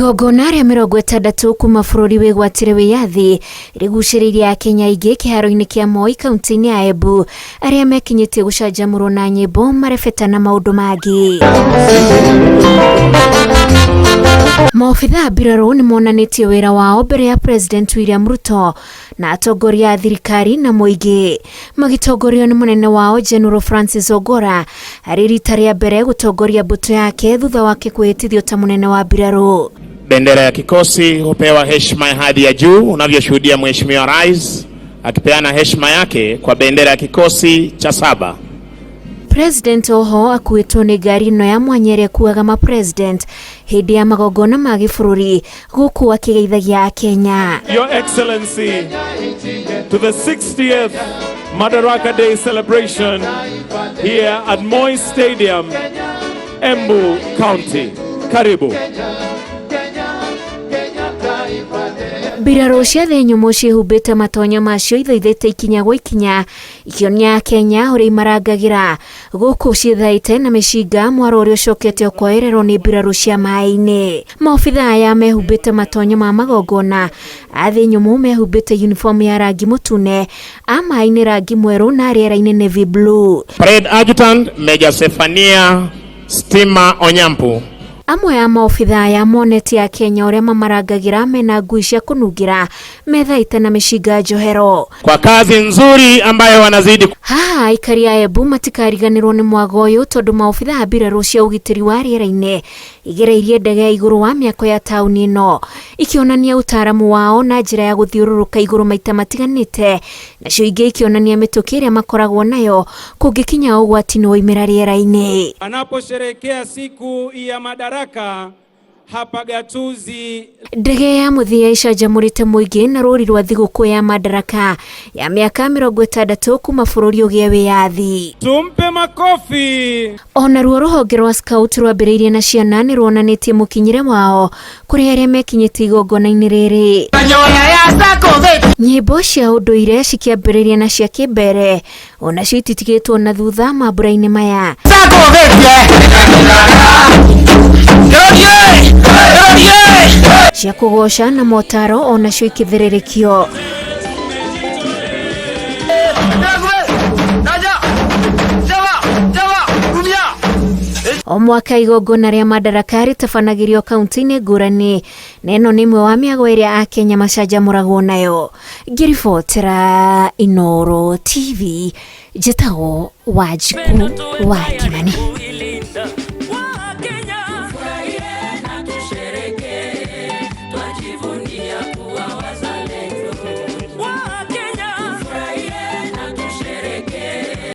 Igongona rĩa 60 kuma bũrũri wĩgwatĩre wĩyathi rĩgucĩrĩirie Akenya aingĩ kĩharo-inĩ kĩa Moi kaunti-inĩ ya Embu, arĩa mekinyĩtie gũcanjamũrwo na nyĩmbo, marebeta na maũndũ mangĩ. Maobitha mbirarũ nĩ monanĩtie wĩra wao mbere ya President William Ruto na atongoria a thirikari na mũingĩ, magĩtongorio nĩ mũnene wao General Francis Ogora arĩ rita rĩa mbere gũtongoria mbũtũ yake thutha wake kwĩhĩtithio ta mũnene wa mbirarũ. Bendera ya kikosi hupewa heshima ya hadhi ya juu, unavyoshuhudia Mheshimiwa Rais akipeana heshima yake kwa bendera ya kikosi cha 7. President oho akuĩtwo nĩ ngari ĩno ya mwanya ĩrĩa ĩkuaga ma-president hĩndĩ ya magongona ma gĩbũrũri gũkũ akĩgeithagia Kenya. Your Excellency, to the 60th Madaraka Day celebration here at Moi Stadium, Embu County. Karibu. Mbirarũ cia thĩ nyũmũ ciĩhumbĩte matonyo macio ithoithĩte ikinya gwa ikinya, ikĩonia Kenya ũrĩa imarangagĩra gũkũ ciĩthaĩte na mĩcinga, mwaro ũrĩa ũcokete kuoererwo nĩ mbirarũ cia maĩ-inĩ. Maobitha aya mehumbĩte matonyo ma magongona, a thĩ nyũmũ mehumbĩte uniform ya rangi mũtune, a maĩ-inĩ rangi mwerũ na rĩera-inĩ navy blue. Parade Adjutant Major Stephania Stima Onyampu. Amwe ya maobitha aya monetie Akenya ũrĩa mamarangagĩra mena ngui cia kũnungĩra, methaĩte na mĩcinga njohero. Kwa kazi nzuri ambayo wanazidi. Haha aikari a Embu matikariganĩrwo nĩ mwago ũyũ tondũ maobitha a mbirarũ cia ũgitĩri wa rĩera-inĩ igereirie ndege ya igũrũ wa mĩako ya taũni ĩno, ikĩonania ũtaaramu wao na njĩra ya gũthiũrũrũka igũrũ maita matiganĩte, nacio ingĩ ikĩonania mĩtũkĩ ĩrĩa makoragwo nayo kũngĩkinya ũgwati nĩ woimĩra rĩera-inĩ. Anaposherehekea siku ya Madaraka hapa gatuzi, ndege ya mũthia icanjamũrĩte mũingĩ na rũri rwa thigũkũ ya Madaraka ya mĩaka 60 kuma bũrũri ũgĩe wĩyathi. Tumpe makofi. Ona ruo rũhonge rwa Scout rwambĩrĩirie na ciana nĩ ruonanĩtie mũkinyĩre wao kũrĩ arĩa mekinyĩtie igongona-inĩ rĩrĩ. Nyĩmbo cia ũndũire cikĩambĩrĩria na cia kĩmbere, ona cio ititigĩtwo na thutha mambura-inĩ maya. Cia kũgoca na motaro ona cio ikĩthĩrĩrĩkio. O mwaka igongona rĩa Madaraka rĩtabanagĩrio kaunti-inĩ ngũrani, na ĩno nĩ ĩmwe wa mĩago ĩrĩa Akenya macanjamũragwo nayo. Ngĩribotera Inooro TV, njĩtagwo Wanjiku wa Kimani.